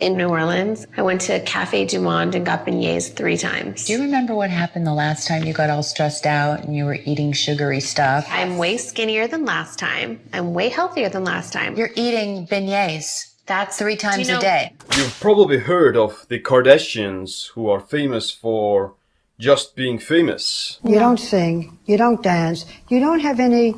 in New Orleans. I went to Cafe Du Monde and got beignets 3 times. Do you remember what happened the last time you got all stressed out and you were eating sugary stuff? I'm way skinnier than last time. I'm way healthier than last time. You're eating beignets. That's 3 times a day. You've probably heard of the Kardashians, who are famous for just being famous. You don't sing, you don't dance, you don't have any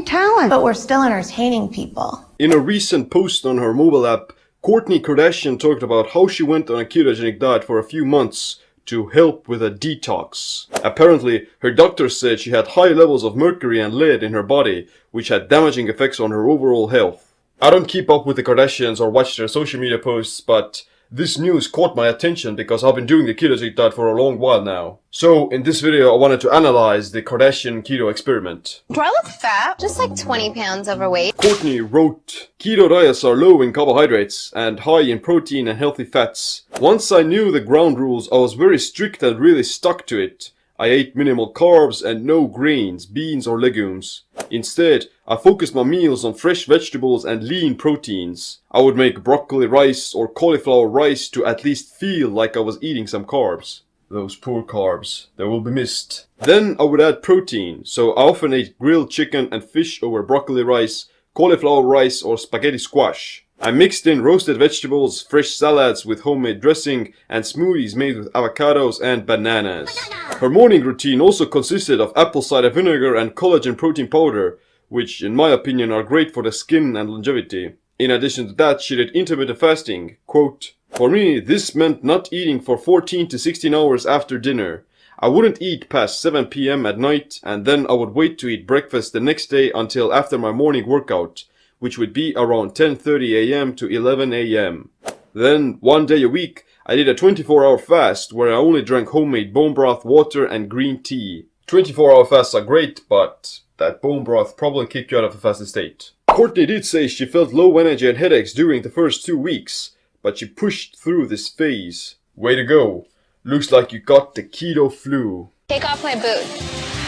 talent. But we're still entertaining people. In a recent post on her mobile app, Kourtney Kardashian talked about how she went on a ketogenic diet for a few months to help with a detox. Apparently, her doctor said she had high levels of mercury and lead in her body, which had damaging effects on her overall health. I don't keep up with the Kardashians or watch their social media posts, but this news caught my attention because I've been doing the ketogenic diet for a long while now. So, in this video I wanted to analyze the Kardashian keto experiment. Do I look fat? Just like 20 pounds overweight. Kourtney wrote, "Keto diets are low in carbohydrates and high in protein and healthy fats. Once I knew the ground rules, I was very strict and really stuck to it. I ate minimal carbs and no grains, beans or legumes. Instead, I focused my meals on fresh vegetables and lean proteins. I would make broccoli rice or cauliflower rice to at least feel like I was eating some carbs. Those poor carbs, they will be missed. Then I would add protein, so I often ate grilled chicken and fish over broccoli rice, cauliflower rice or spaghetti squash. I mixed in roasted vegetables, fresh salads with homemade dressing, and smoothies made with avocados and bananas." Her morning routine also consisted of apple cider vinegar and collagen protein powder, which in my opinion are great for the skin and longevity. In addition to that, she did intermittent fasting. Quote, "For me, this meant not eating for 14 to 16 hours after dinner. I wouldn't eat past 7 p.m. at night, and then I would wait to eat breakfast the next day until after my morning workout, which would be around 10:30 a.m. to 11 a.m. Then, one day a week, I did a 24-hour fast where I only drank homemade bone broth, water and green tea. 24-hour fasts are great, but that bone broth probably kicked you out of a fasted state." Kourtney did say she felt low energy and headaches during the first 2 weeks, but she pushed through this phase. Way to go. Looks like you got the keto flu. Take off my boot.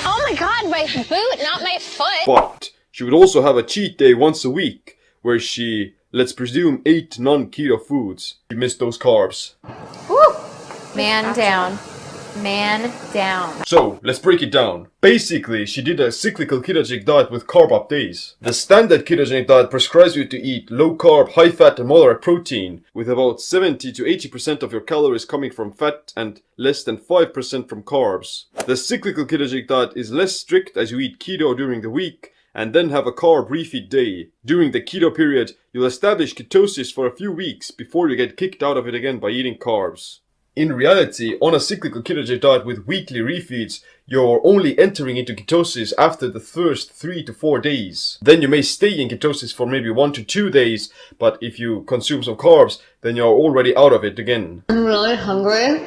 Oh my god, my boot, not my foot. But she would also have a cheat day once a week, where she, let's presume, ate non-keto foods. She missed those carbs. Woo! Man down. Man down. So, let's break it down. Basically, she did a cyclical ketogenic diet with carb-up days. The standard ketogenic diet prescribes you to eat low-carb, high-fat and moderate protein, with about 70 to 80% of your calories coming from fat and less than 5% from carbs. The cyclical ketogenic diet is less strict as you eat keto during the week, and then have a carb refeed day. During the keto period, you'll establish ketosis for a few weeks before you get kicked out of it again by eating carbs. In reality, on a cyclical ketogenic diet with weekly refeeds, you're only entering into ketosis after the first 3 to 4 days. Then you may stay in ketosis for maybe 1 to 2 days, but if you consume some carbs, then you're already out of it again. I'm really hungry,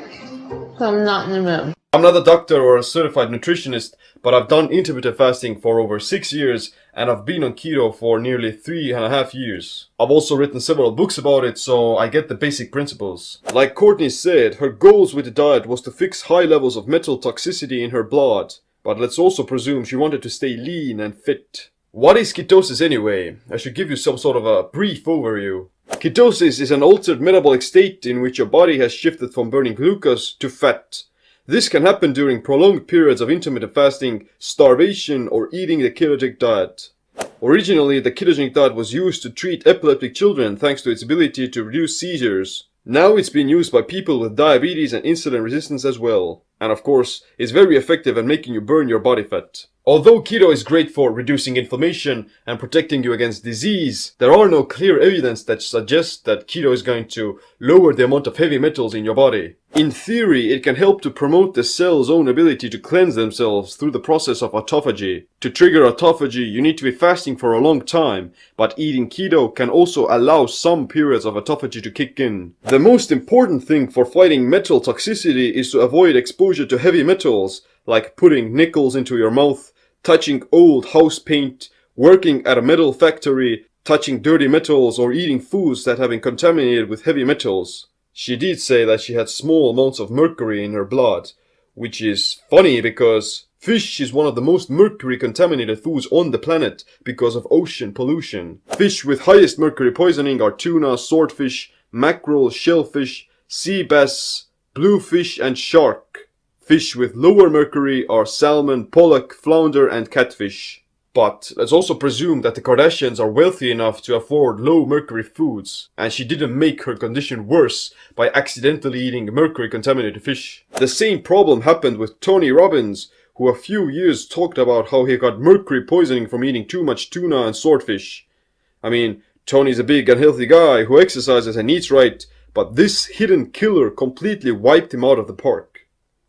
so I'm not in the mood. I'm not a doctor or a certified nutritionist, but I've done intermittent fasting for over 6 years and I've been on keto for nearly 3.5 years. I've also written several books about it, so I get the basic principles. Like Kourtney said, her goals with the diet was to fix high levels of metal toxicity in her blood, but let's also presume she wanted to stay lean and fit. What is ketosis anyway? I should give you some sort of a brief overview. Ketosis is an altered metabolic state in which your body has shifted from burning glucose to fat. This can happen during prolonged periods of intermittent fasting, starvation, or eating the ketogenic diet. Originally, the ketogenic diet was used to treat epileptic children thanks to its ability to reduce seizures. Now it's being used by people with diabetes and insulin resistance as well. And of course, it's very effective at making you burn your body fat. Although keto is great for reducing inflammation and protecting you against disease, there are no clear evidence that suggests that keto is going to lower the amount of heavy metals in your body. In theory, it can help to promote the cell's own ability to cleanse themselves through the process of autophagy. To trigger autophagy, you need to be fasting for a long time, but eating keto can also allow some periods of autophagy to kick in. The most important thing for fighting metal toxicity is to avoid exposure to heavy metals, like putting nickels into your mouth, touching old house paint, working at a metal factory, touching dirty metals, or eating foods that have been contaminated with heavy metals. She did say that she had small amounts of mercury in her blood, which is funny because fish is one of the most mercury contaminated foods on the planet because of ocean pollution. Fish with highest mercury poisoning are tuna, swordfish, mackerel, shellfish, sea bass, bluefish and shark. Fish with lower mercury are salmon, pollock, flounder and catfish. But let's also presume that the Kardashians are wealthy enough to afford low mercury foods, and she didn't make her condition worse by accidentally eating mercury contaminated fish. The same problem happened with Tony Robbins, who a few years talked about how he got mercury poisoning from eating too much tuna and swordfish. I mean, Tony's a big and healthy guy who exercises and eats right, but this hidden killer completely wiped him out of the park.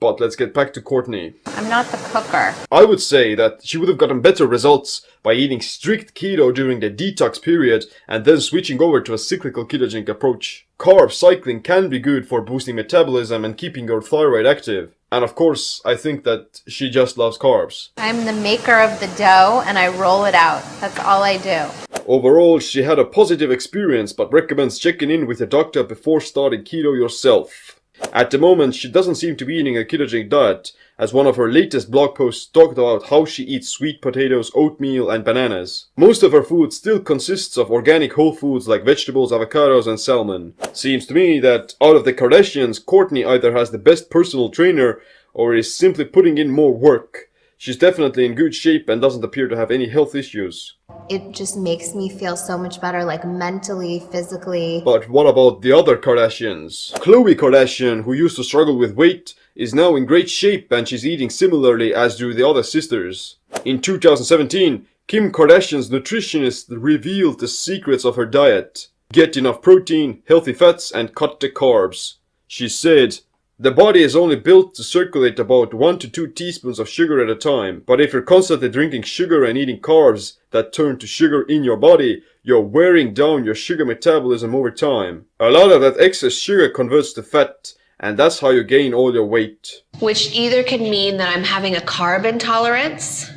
But let's get back to Kourtney. I'm not the cooker. I would say that she would have gotten better results by eating strict keto during the detox period and then switching over to a cyclical ketogenic approach. Carb cycling can be good for boosting metabolism and keeping your thyroid active. And of course, I think that she just loves carbs. I'm the maker of the dough and I roll it out. That's all I do. Overall, she had a positive experience but recommends checking in with your doctor before starting keto yourself. At the moment, she doesn't seem to be eating a ketogenic diet, as one of her latest blog posts talked about how she eats sweet potatoes, oatmeal and bananas. Most of her food still consists of organic whole foods like vegetables, avocados and salmon. Seems to me that out of the Kardashians, Kourtney either has the best personal trainer or is simply putting in more work. She's definitely in good shape and doesn't appear to have any health issues. It just makes me feel so much better, like mentally, physically. But what about the other Kardashians? Khloe Kardashian, who used to struggle with weight, is now in great shape and she's eating similarly as do the other sisters. In 2017, Kim Kardashian's nutritionist revealed the secrets of her diet. Get enough protein, healthy fats and cut the carbs. She said, "The body is only built to circulate about 1 to 2 teaspoons of sugar at a time, but if you're constantly drinking sugar and eating carbs that turn to sugar in your body, you're wearing down your sugar metabolism over time. A lot of that excess sugar converts to fat, and that's how you gain all your weight." Which either could mean that I'm having a carb intolerance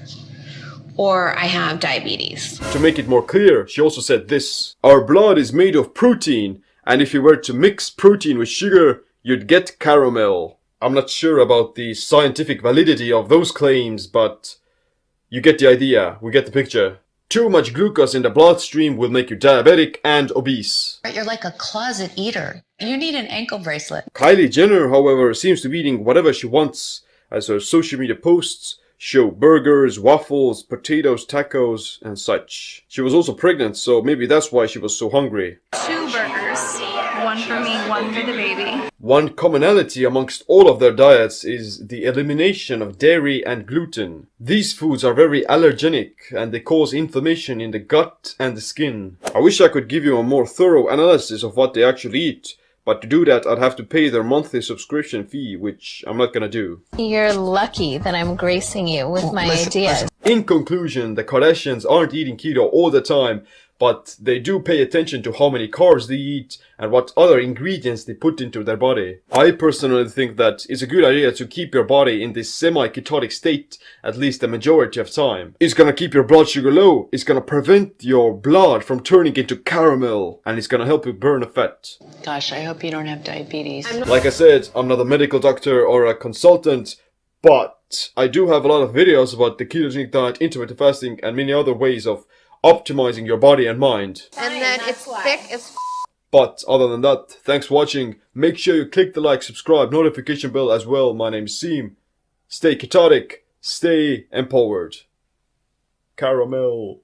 or I have diabetes. To make it more clear, she also said this: "Our blood is made of protein, and if you were to mix protein with sugar, you'd get caramel." I'm not sure about the scientific validity of those claims, but you get the idea, we get the picture. Too much glucose in the bloodstream will make you diabetic and obese. You're like a closet eater. You need an ankle bracelet. Kylie Jenner, however, seems to be eating whatever she wants, as her social media posts show burgers, waffles, potatoes, tacos, and such. She was also pregnant, so maybe that's why she was so hungry. 2 burgers, one for me, one for the baby. One commonality amongst all of their diets is the elimination of dairy and gluten. These foods are very allergenic and they cause inflammation in the gut and the skin. I wish I could give you a more thorough analysis of what they actually eat, but to do that I'd have to pay their monthly subscription fee, which I'm not gonna do. You're lucky that I'm gracing you with my ideas. In conclusion, the Kardashians aren't eating keto all the time, but they do pay attention to how many carbs they eat and what other ingredients they put into their body. I personally think that it's a good idea to keep your body in this semi-ketotic state at least the majority of time. It's gonna keep your blood sugar low, it's gonna prevent your blood from turning into caramel, and it's gonna help you burn the fat. Gosh, I hope you don't have diabetes. Like I said, I'm not a medical doctor or a consultant, but I do have a lot of videos about the ketogenic diet, intermittent fasting, and many other ways of optimizing your body and mind. And then it's thick as But other than that, thanks for watching. Make sure you click the like, subscribe, notification bell as well. My name's Seem. Stay ketotic, stay empowered. Caramel.